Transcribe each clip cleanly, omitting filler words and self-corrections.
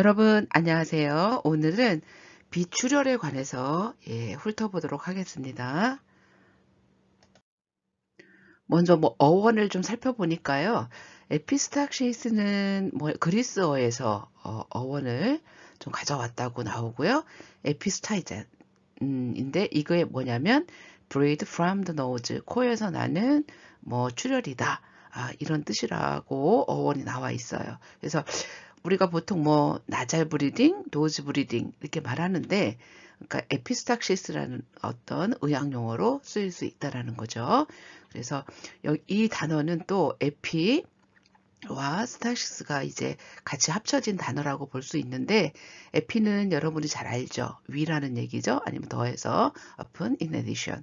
여러분 안녕하세요. 오늘은 비출혈에 관해서 훑어보도록 하겠습니다. 먼저 어원을 좀 살펴보니까요. 에피스탁시스는 그리스어에서 어원을 좀 가져왔다고 나오고요. 에피스타이젠 인데 이거에 뭐냐면 breathe from the nose, 코에서 나는 출혈이다. 이런 뜻이라고 어원이 나와 있어요. 그래서 우리가 보통 나잘 브리딩, 노즈 브리딩 이렇게 말하는데, 그러니까 에피스탁시스라는 어떤 의학 용어로 쓰일 수 있다라는 거죠. 그래서 이 단어는 또 에피와 스탁시스가 이제 같이 합쳐진 단어라고 볼 수 있는데, 에피는 여러분이 잘 알죠. 위라는 얘기죠. 아니면 더해서 upon, in addition.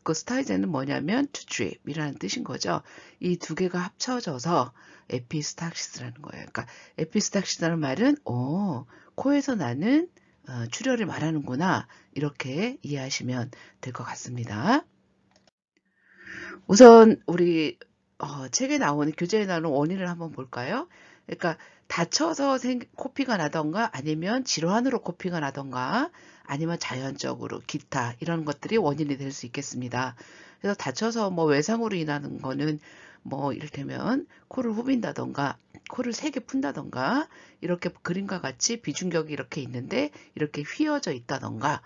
그 스타이젠은 뭐냐면 to drip이라는 뜻인 거죠. 이 두 개가 합쳐져서 에피스탁시스라는 거예요. 그러니까 에피스탁시스라는 말은 코에서 나는 출혈을 말하는구나, 이렇게 이해하시면 될 것 같습니다. 우선 우리 책에 나오는, 교재에 나오는 원인을 한번 볼까요? 그러니까 다쳐서 코피가 나던가, 아니면 질환으로 코피가 나던가, 아니면 자연적으로 기타 이런 것들이 원인이 될 수 있겠습니다. 그래서 다쳐서 외상으로 인하는 거는 이를테면 코를 후빈다던가, 코를 세게 푼다던가, 이렇게 그림과 같이 비중격이 이렇게 있는데 이렇게 휘어져 있다던가,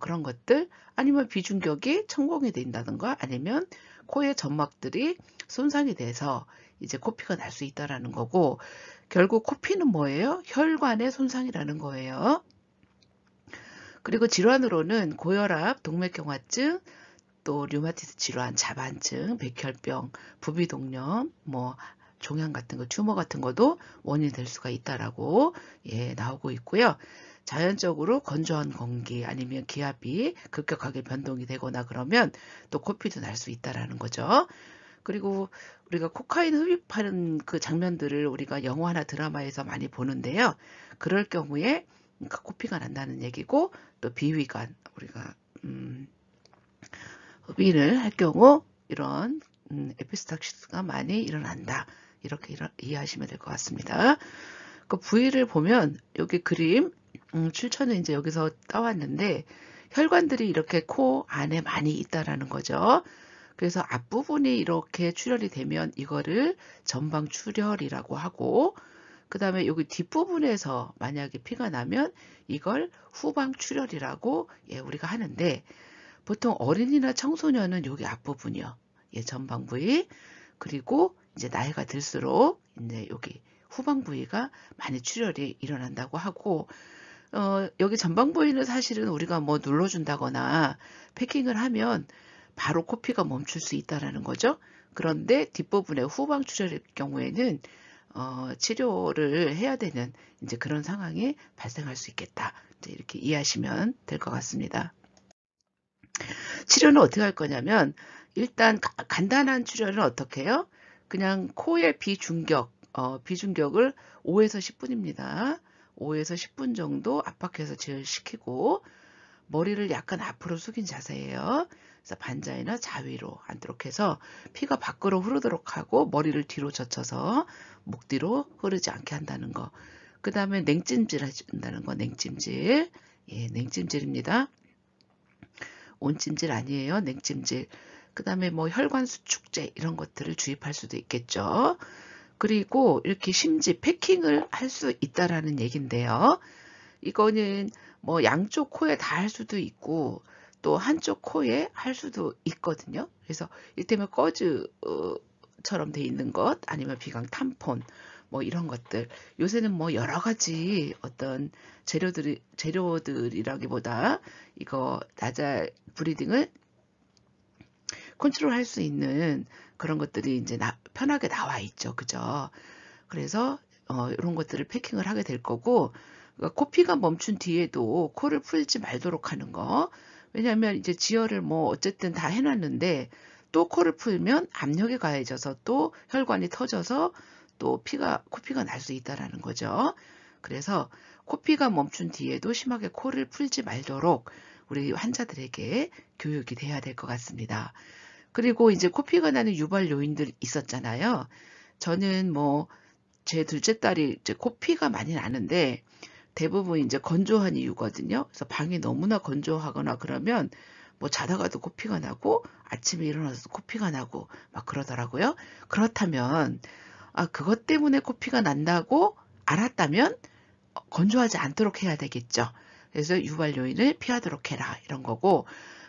그런 것들, 아니면 비중격이 천공이 된다던가, 아니면 코의 점막들이 손상이 돼서 이제 코피가 날 수 있다라는 거고, 결국 코피는 뭐예요? 혈관의 손상이라는 거예요. 그리고 질환으로는 고혈압, 동맥경화증, 또 류마티스 질환, 자반증, 백혈병, 부비동염, 종양 같은 거, 튜머 같은 것도 원인이 될 수가 있다라고 나오고 있고요. 자연적으로 건조한 공기, 아니면 기압이 급격하게 변동이 되거나 그러면 또 코피도 날 수 있다라는 거죠. 그리고 우리가 코카인 흡입하는 그 장면들을 우리가 영화나 드라마에서 많이 보는데요. 그럴 경우에 그러니까 코피가 난다는 얘기고, 또 비위관, 우리가 흡입을 할 경우 이런 에피스탁시스가 많이 일어난다, 이렇게 이해하시면 될 것 같습니다. 그 부위를 보면 여기 그림 출처는 이제 여기서 따왔는데, 혈관들이 이렇게 코 안에 많이 있다라는 거죠. 그래서 앞부분이 이렇게 출혈이 되면 이거를 전방 출혈이라고 하고, 그 다음에 여기 뒷부분에서 만약에 피가 나면 이걸 후방 출혈이라고 우리가 하는데, 보통 어린이나 청소년은 여기 앞부분이요. 전방 부위. 그리고 이제 나이가 들수록 이제 여기 후방 부위가 많이 출혈이 일어난다고 하고, 여기 전방 부위는 사실은 우리가 눌러준다거나 패킹을 하면 바로 코피가 멈출 수 있다라는 거죠. 그런데 뒷부분에 후방 출혈일 경우에는 치료를 해야 되는 이제 그런 상황이 발생할 수 있겠다, 이제 이렇게 이해하시면 될 것 같습니다. 치료는 어떻게 할 거냐면, 일단 간단한 출혈은 어떻게 해요? 그냥 코의 비중격을 5에서 10분입니다. 5에서 10분 정도 압박해서 제어시키고, 머리를 약간 앞으로 숙인 자세예요. 그래서 반자이나 자위로 앉도록 해서 피가 밖으로 흐르도록 하고, 머리를 뒤로 젖혀서 목 뒤로 흐르지 않게 한다는 거. 그 다음에 냉찜질 해준다는 거. 냉찜질. 냉찜질입니다. 온찜질 아니에요. 냉찜질. 그 다음에 혈관 수축제 이런 것들을 주입할 수도 있겠죠. 그리고 이렇게 심지 패킹을 할 수 있다라는 얘긴데요. 이거는 양쪽 코에 다 할 수도 있고, 또 한쪽 코에 할 수도 있거든요. 그래서 이를테면 꺼즈처럼 돼 있는 것, 아니면 비강 탐폰, 이런 것들. 요새는 여러 가지 어떤 재료들이라기보다 이거 나잘 브리딩을 컨트롤 할 수 있는 그런 것들이 이제 편하게 나와 있죠. 그죠? 그래서 이런 것들을 패킹을 하게 될 거고, 그러니까 코피가 멈춘 뒤에도 코를 풀지 말도록 하는 거. 왜냐하면 이제 지혈을 어쨌든 다 해놨는데, 또 코를 풀면 압력이 가해져서 또 혈관이 터져서 또 코피가 날 수 있다라는 거죠. 그래서 코피가 멈춘 뒤에도 심하게 코를 풀지 말도록 우리 환자들에게 교육이 돼야 될 것 같습니다. 그리고 이제 코피가 나는 유발 요인들 있었잖아요. 저는 제 둘째 딸이 이제 코피가 많이 나는데 대부분 이제 건조한 이유거든요. 그래서 방이 너무나 건조하거나 그러면 뭐 자다가도 코피가 나고 아침에 일어나서 코피가 나고 막 그러더라고요. 그렇다면 그것 때문에 코피가 난다고 알았다면 건조하지 않도록 해야 되겠죠. 그래서 유발 요인을 피하도록 해라 이런 거고,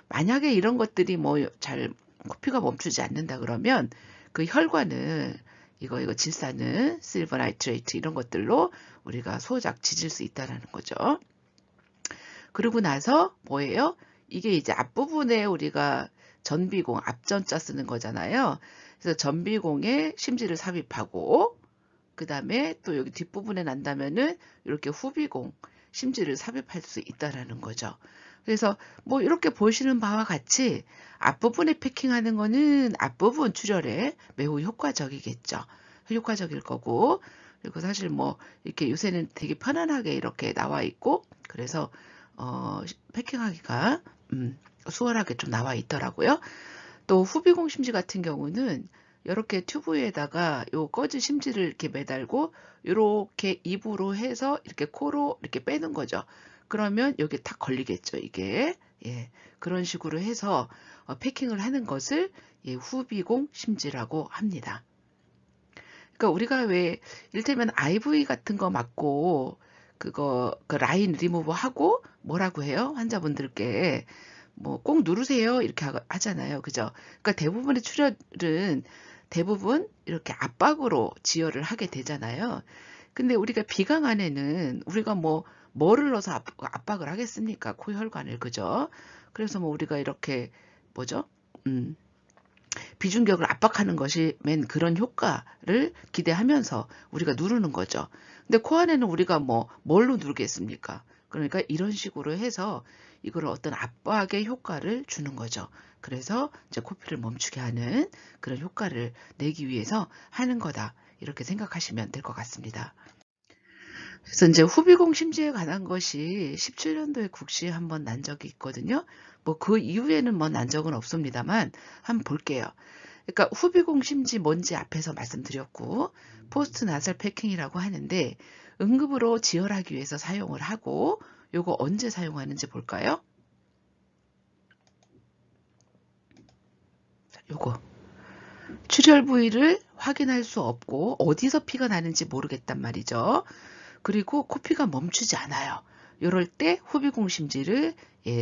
만약에 이런 것들이 뭐 잘 코피가 멈추지 않는다 그러면 그 혈관을 이거 질산은 실버 나이트레이트 이런 것들로 우리가 소작 지질 수 있다라는 거죠. 그러고 나서 뭐예요? 이게 이제 앞부분에 우리가 전비공, 앞전자 쓰는 거잖아요. 그래서 전비공에 심지를 삽입하고 그 다음에 또 여기 뒷부분에 난다면은 이렇게 후비공, 심지를 삽입할 수 있다라는 거죠. 그래서 뭐 이렇게 보시는 바와 같이 앞부분에 패킹하는 거는 앞부분 출혈에 매우 효과적이겠죠. 효과적일 거고, 그리고 사실 뭐 이렇게 요새는 되게 편안하게 이렇게 나와 있고, 그래서 패킹하기가 수월하게 좀 나와 있더라고요. 또 후비공 심지 같은 경우는 이렇게 튜브에다가 요 꺼즈 심지를 이렇게 매달고 이렇게 입으로 해서 이렇게 코로 이렇게 빼는 거죠. 그러면 여기 탁 걸리겠죠, 이게. 예, 그런 식으로 해서 패킹을 하는 것을 후비공 심지라고 합니다. 그러니까 우리가 왜 이를테면 IV 같은 거 맞고 그 라인 리무버 하고 뭐라고 해요? 환자분들께 뭐 꼭 누르세요 이렇게 하잖아요. 그죠? 그러니까 대부분의 출혈은 대부분 이렇게 압박으로 지혈을 하게 되잖아요. 근데 우리가 비강 안에는 우리가 뭐를 넣어서 압박을 하겠습니까? 코혈관을. 그죠? 그래서 뭐 우리가 이렇게 뭐죠? 비중격을 압박하는 것이 맨 그런 효과를 기대하면서 우리가 누르는 거죠. 근데 코 안에는 우리가 뭘로 누르겠습니까? 그러니까 이런 식으로 해서 이걸 어떤 압박의 효과를 주는 거죠. 그래서 이제 코피를 멈추게 하는 그런 효과를 내기 위해서 하는 거다. 이렇게 생각하시면 될 것 같습니다. 그래서 이제 후비공 심지에 관한 것이 17년도에 국시에 한번 난 적이 있거든요. 뭐 그 이후에는 난 적은 없습니다만 한번 볼게요. 그러니까 후비공 심지 뭔지 앞에서 말씀드렸고, 포스트 나설 패킹이라고 하는데 응급으로 지혈하기 위해서 사용을 하고, 요거 언제 사용하는지 볼까요? 요거 출혈 부위를 확인할 수 없고 어디서 피가 나는지 모르겠단 말이죠. 그리고 코피가 멈추지 않아요. 이럴 때 후비공심지를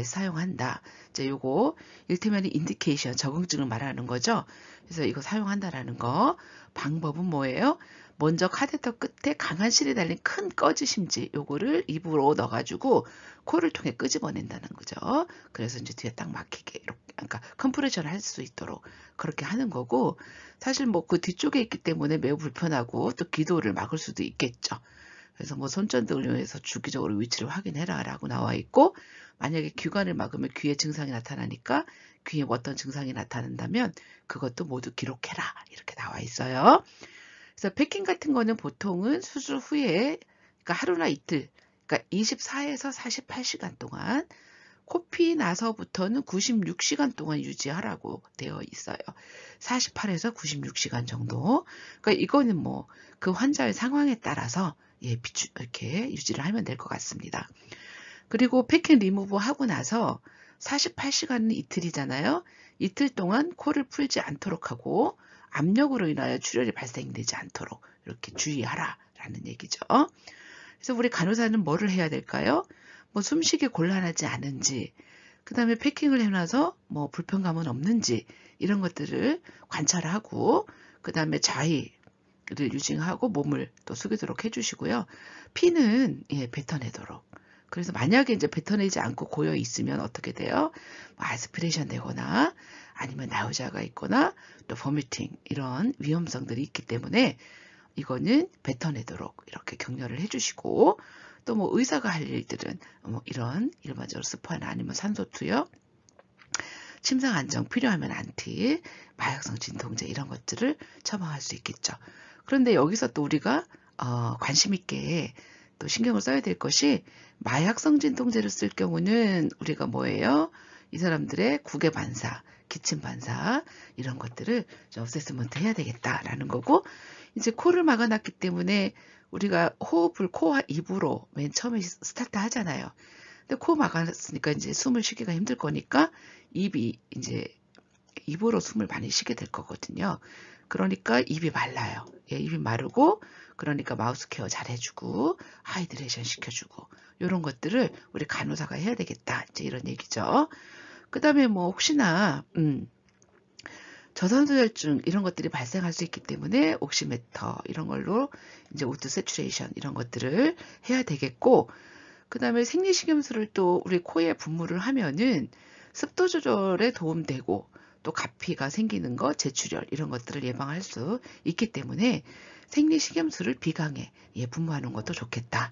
사용한다. 이제 요거 일테면 인디케이션, 적응증을 말하는 거죠. 그래서 이거 사용한다라는 거. 방법은 뭐예요? 먼저 카테터 끝에 강한 실이 달린 큰 꺼지심지 요거를 입으로 넣어가지고 코를 통해 끄집어낸다는 거죠. 그래서 이제 뒤에 딱 막히게 이렇게, 그러니까 컴프레션을 할 수 있도록 그렇게 하는 거고, 사실 그 뒤쪽에 있기 때문에 매우 불편하고 또 기도를 막을 수도 있겠죠. 그래서 손전등을 이용해서 주기적으로 위치를 확인해라 라고 나와 있고, 만약에 귀관을 막으면 귀에 증상이 나타나니까 귀에 어떤 증상이 나타난다면 그것도 모두 기록해라 이렇게 나와 있어요. 그래서 패킹 같은 거는 보통은 수술 후에, 그러니까 하루나 이틀, 그러니까 24에서 48시간 동안, 코피 나서부터는 96시간 동안 유지하라고 되어 있어요. 48에서 96시간 정도. 그러니까 이거는 그 환자의 상황에 따라서 이렇게 유지를 하면 될 것 같습니다. 그리고 패킹 리무브 하고 나서 48시간은 이틀이잖아요. 이틀 동안 코를 풀지 않도록 하고 압력으로 인하여 출혈이 발생되지 않도록 이렇게 주의하라라는 얘기죠. 그래서 우리 간호사는 뭐를 해야 될까요? 숨쉬기 곤란하지 않은지, 그 다음에 패킹을 해놔서 불편감은 없는지 이런 것들을 관찰하고, 그 다음에 자의를 유징하고 몸을 또 숙이도록 해주시고요. 피는 뱉어내도록. 그래서 만약에 이제 뱉어내지 않고 고여 있으면 어떻게 돼요? 아스피레이션 되거나 아니면 나우자가 있거나 또 보미팅 이런 위험성들이 있기 때문에 이거는 뱉어내도록 이렇게 격려를 해주시고, 또 의사가 할 일들은 이런 일반적으로 스파나 아니면 산소투여, 침상 안정, 필요하면 안티, 마약성 진통제 이런 것들을 처방할 수 있겠죠. 그런데 여기서 또 우리가 관심 있게 또 신경을 써야 될 것이, 마약성 진통제를 쓸 경우는 우리가 뭐예요? 이 사람들의 국외 반사, 기침 반사 이런 것들을 좀 어세스먼트 해야 되겠다라는 거고, 이제 코를 막아놨기 때문에 우리가 호흡을 코와 입으로 맨 처음에 스타트 하잖아요. 근데 코 막아놨으니까 이제 숨을 쉬기가 힘들 거니까 입이 이제 입으로 숨을 많이 쉬게 될 거거든요. 그러니까 입이 말라요. 예, 입이 마르고 그러니까 마우스 케어 잘 해주고 하이드레이션 시켜주고 이런 것들을 우리 간호사가 해야 되겠다. 이제 이런 얘기죠. 그 다음에 뭐 혹시나 저산소혈중 이런 것들이 발생할 수 있기 때문에 옥시메터 이런 걸로 이제 오토 세츄레이션 이런 것들을 해야 되겠고, 그 다음에 생리식염수를 또 우리 코에 분무를 하면은 습도 조절에 도움되고 또 가피가 생기는 거, 제출혈 이런 것들을 예방할 수 있기 때문에 생리식염수를 비강에 분무하는 것도 좋겠다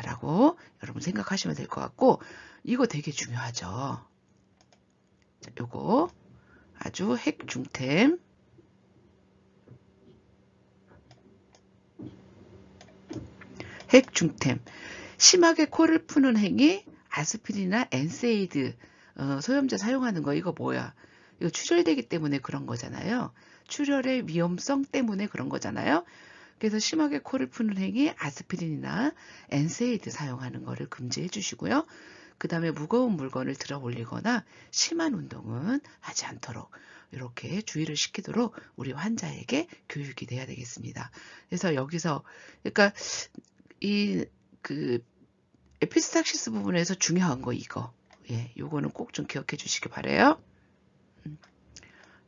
라고 여러분 생각하시면 될 것 같고, 이거 되게 중요하죠. 자, 요거 아주 핵중템. 핵중템. 심하게 코를 푸는 행위, 아스피린이나 엔세이드 소염제 사용하는 거, 이거 뭐야? 이거 출혈되기 때문에 그런 거잖아요. 출혈의 위험성 때문에 그런 거잖아요. 그래서 심하게 코를 푸는 행위, 아스피린이나 엔세이드 사용하는 거를 금지해 주시고요. 그 다음에 무거운 물건을 들어 올리거나 심한 운동은 하지 않도록 이렇게 주의를 시키도록 우리 환자에게 교육이 돼야 되겠습니다. 그래서 여기서 그러니까 그 에피스탁시스 부분에서 중요한 거 이거, 요거는 꼭 좀 기억해 주시기 바래요.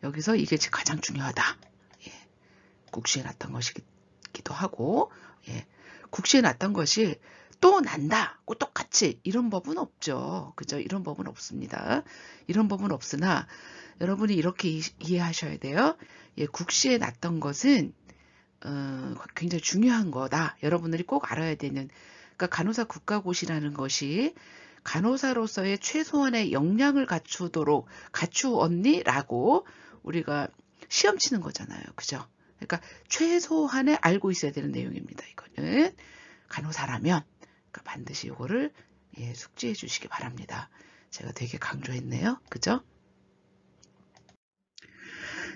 여기서 이게 가장 중요하다. 국시에 났던 것이기도 하고, 국시에 났던 것이 또 난다, 똑같이 이런 법은 없죠. 그죠? 이런 법은 없습니다. 이런 법은 없으나 여러분이 이렇게 이해하셔야 돼요. 국시에 났던 것은 굉장히 중요한 거다. 여러분들이 꼭 알아야 되는, 그러니까 간호사 국가고시라는 것이 간호사로서의 최소한의 역량을 갖추었니라고 우리가 시험 치는 거잖아요. 그죠? 그러니까 최소한의 알고 있어야 되는 내용입니다. 이거는 간호사라면 그러니까 반드시 이거를 숙지해 주시기 바랍니다. 제가 되게 강조했네요. 그죠?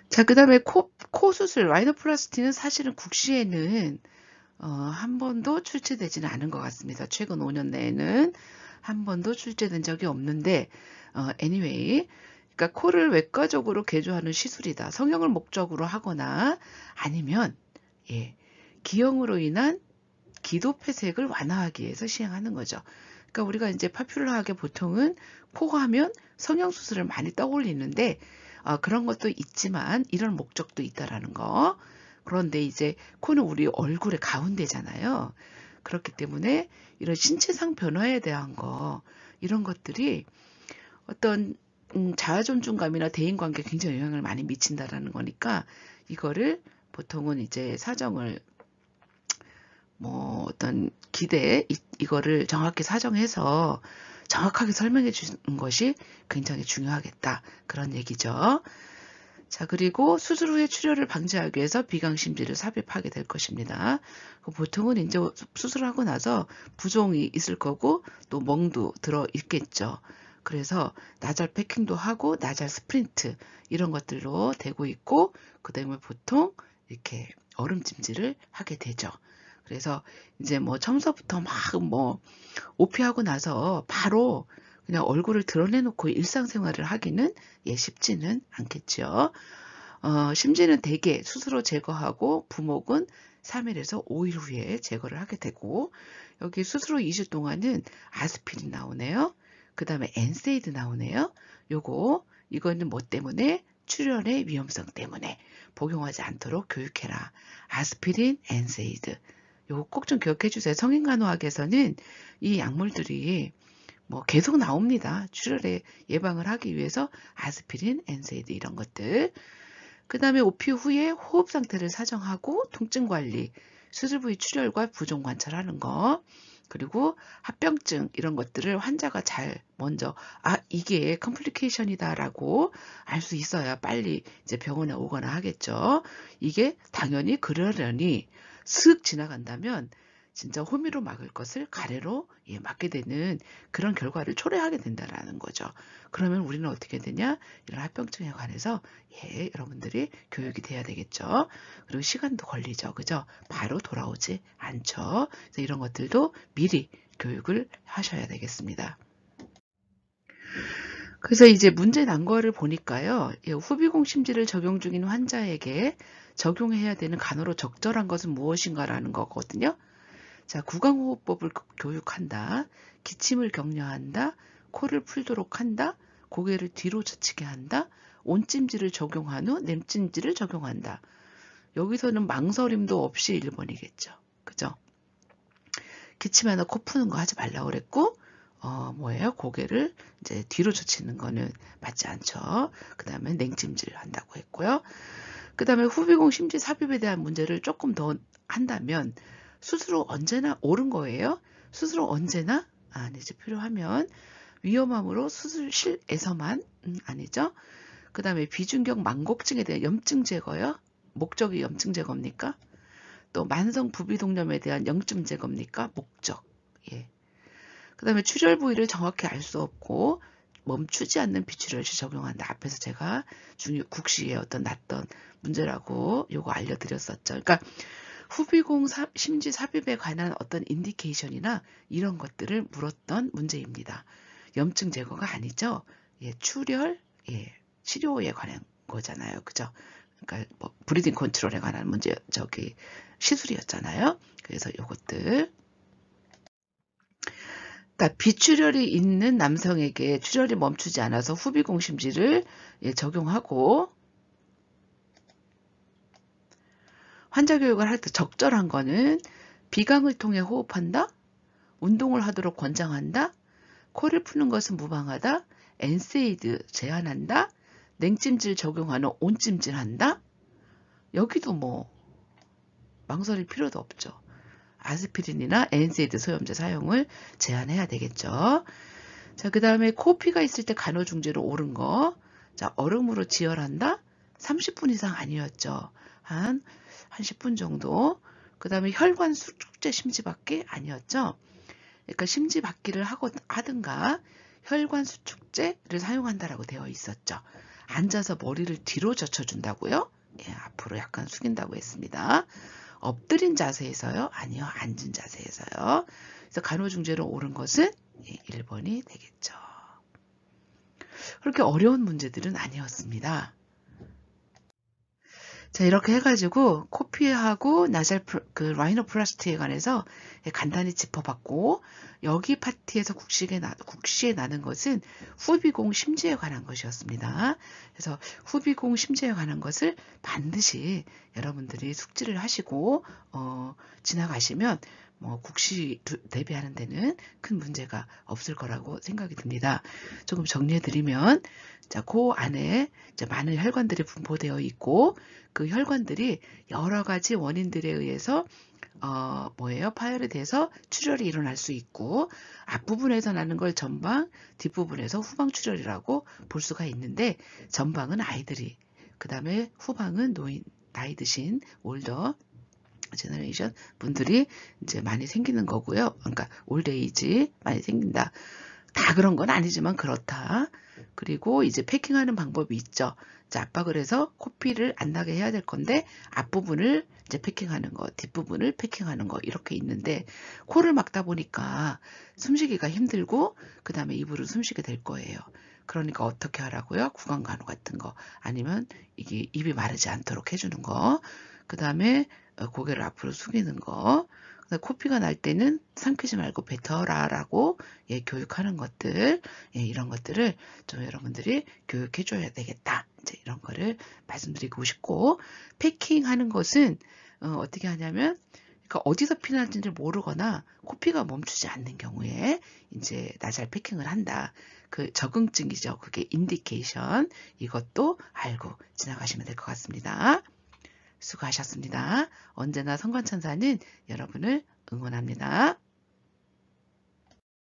자, 그 다음에 코 수술, 라이노플라스티는 사실은 국시에는 한 번도 출제되지는 않은 것 같습니다. 최근 5년 내에는 한 번도 출제된 적이 없는데, anyway, 그러니까 코를 외과적으로 개조하는 시술이다. 성형을 목적으로 하거나 아니면 기형으로 인한 기도 폐색을 완화하기 위해서 시행하는 거죠. 그러니까 우리가 이제 파퓰러하게 보통은 코 하면 성형 수술을 많이 떠올리는데 그런 것도 있지만 이런 목적도 있다라는 거. 그런데 이제 코는 우리 얼굴의 가운데잖아요. 그렇기 때문에 이런 신체상 변화에 대한 거, 이런 것들이 어떤 자아존중감이나 대인관계에 굉장히 영향을 많이 미친다라는 거니까 이거를 보통은 이제 사정을 뭐 어떤 기대 이거를 정확히 사정해서 정확하게 설명해 주는 것이 굉장히 중요하겠다, 그런 얘기죠. 자, 그리고 수술 후에 출혈을 방지하기 위해서 비강심지를 삽입하게 될 것입니다. 보통은 이제 수술하고 나서 부종이 있을 거고 또 멍도 들어 있겠죠. 그래서 나잘 패킹도 하고 나잘 스프린트 이런 것들로 되고 있고, 그 다음에 보통 이렇게 얼음찜질을 하게 되죠. 그래서 이제 뭐 처음서부터 막 뭐 오피하고 나서 바로 그냥 얼굴을 드러내놓고 일상생활을 하기는 쉽지는 않겠죠. 심지는 대개 수술로 제거하고 부목은 3일에서 5일 후에 제거를 하게 되고, 여기 수술 후 2주 동안은 아스피린 나오네요. 그 다음에 엔세이드 나오네요. 이거는 뭐 때문에? 출혈의 위험성 때문에 복용하지 않도록 교육해라. 아스피린, 엔세이드. 요거 꼭 좀 기억해 주세요. 성인간호학에서는 이 약물들이 뭐 계속 나옵니다. 출혈의 예방을 하기 위해서 아스피린, 엔세이드 이런 것들. 그 다음에 오피 후에 호흡 상태를 사정하고 통증 관리, 수술 부위 출혈과 부종 관찰하는 거, 그리고 합병증 이런 것들을 환자가 잘 먼저 이게 컴플리케이션이다라고 알 수 있어야 빨리 이제 병원에 오거나 하겠죠. 이게 당연히 그러려니 슥 지나간다면 진짜 호미로 막을 것을 가래로 막게 되는 그런 결과를 초래하게 된다라는 거죠. 그러면 우리는 어떻게 되냐? 이런 합병증에 관해서 여러분들이 교육이 돼야 되겠죠. 그리고 시간도 걸리죠. 그죠? 바로 돌아오지 않죠. 그래서 이런 것들도 미리 교육을 하셔야 되겠습니다. 그래서 이제 문제 난 거를 보니까요. 후비공 심지를 적용 중인 환자에게 적용해야 되는 간호로 적절한 것은 무엇인가라는 거거든요. 자, 구강호흡법을 교육한다. 기침을 격려한다. 코를 풀도록 한다. 고개를 뒤로 젖히게 한다. 온찜질을 적용한 후 냉찜질을 적용한다. 여기서는 망설임도 없이 1번이겠죠. 그죠? 기침하다 코 푸는 거 하지 말라고 그랬고, 고개를 이제 뒤로 젖히는 거는 맞지 않죠. 그 다음에 냉찜질 한다고 했고요. 그 다음에 후비공 심지 삽입에 대한 문제를 조금 더 한다면, 수술은 언제나 옳은 거예요. 수술은 언제나 아니지 필요하면 위험함으로 수술실에서만 아니죠. 그 다음에 비중격 망곡증에 대한 염증 제거요. 목적이 염증 제거입니까? 또 만성 부비동염에 대한 염증 제거입니까? 목적. 그 다음에 출혈 부위를 정확히 알 수 없고 멈추지 않는 비출혈시 적용한다. 앞에서 제가 국시에 어떤 났던 문제라고 요거 알려드렸었죠. 그러니까 후비공 심지 삽입에 관한 어떤 인디케이션이나 이런 것들을 물었던 문제입니다. 염증 제거가 아니죠. 출혈, 치료에 관한 거잖아요. 그죠? 그러니까 뭐 브리딩 컨트롤에 관한 문제, 시술이었잖아요. 그래서 요것들. 그러니까 비출혈이 있는 남성에게 출혈이 멈추지 않아서 후비공 심지를 적용하고 환자 교육을 할 때 적절한 거는 비강을 통해 호흡한다. 운동을 하도록 권장한다. 코를 푸는 것은 무방하다. 엔세이드 제한한다. 냉찜질 적용하는 온찜질한다. 여기도 뭐 망설일 필요도 없죠. 아스피린이나 엔세이드 소염제 사용을 제한해야 되겠죠. 자, 그 다음에 코피가 있을 때 간호중재로 옳은 거. 자, 얼음으로 지혈한다. 30분 이상 아니었죠. 한 10분 정도. 그 다음에 혈관 수축제 심지박기 아니었죠. 그러니까 심지박기를 하든가 혈관 수축제를 사용한다라고 되어 있었죠. 앉아서 머리를 뒤로 젖혀준다고요? 앞으로 약간 숙인다고 했습니다. 엎드린 자세에서요? 아니요. 앉은 자세에서요. 그래서 간호중재로 옳은 것은 1번이 되겠죠. 그렇게 어려운 문제들은 아니었습니다. 자, 이렇게 해가지고 코피하고 나살 라이노플라스티에 관해서 간단히 짚어봤고, 여기 파트에서 국시에 나는 것은 후비공 심지에 관한 것이었습니다. 그래서 후비공 심지에 관한 것을 반드시 여러분들이 숙지를 하시고 지나가시면 뭐 국시 대비하는 데는 큰 문제가 없을 거라고 생각이 듭니다. 조금 정리해드리면, 자, 그 안에 이제 많은 혈관들이 분포되어 있고, 그 혈관들이 여러 가지 원인들에 의해서 파열이 돼서 출혈이 일어날 수 있고, 앞부분에서 나는 걸 전방, 뒷부분에서 후방 출혈이라고 볼 수가 있는데, 전방은 아이들이, 그 다음에 후방은 나이 드신 올더 제너레이션 분들이 이제 많이 생기는 거고요. 그러니까 올드에이지 많이 생긴다. 다 그런 건 아니지만 그렇다. 그리고 이제 패킹하는 방법이 있죠. 자, 압박을 해서 코피를 안 나게 해야 될 건데 앞부분을 이제 패킹하는 거, 뒷부분을 패킹하는 거 이렇게 있는데, 코를 막다 보니까 숨쉬기가 힘들고 그 다음에 입으로 숨쉬게 될 거예요. 그러니까 어떻게 하라고요? 구강간호 같은 거, 아니면 이게 입이 마르지 않도록 해주는 거, 그 다음에 고개를 앞으로 숙이는 거, 코피가 날 때는 삼키지 말고 뱉어라라고 교육하는 것들, 이런 것들을 좀 여러분들이 교육해 줘야 되겠다. 이제 이런 거를 말씀드리고 싶고, 패킹하는 것은 어떻게 하냐면, 그러니까 어디서 피 나는지를 모르거나 코피가 멈추지 않는 경우에 이제 나살 패킹을 한다. 그 적응증이죠. 그게 인디케이션. 이것도 알고 지나가시면 될 것 같습니다. 수고하셨습니다. 언제나 성관천사는 여러분을 응원합니다.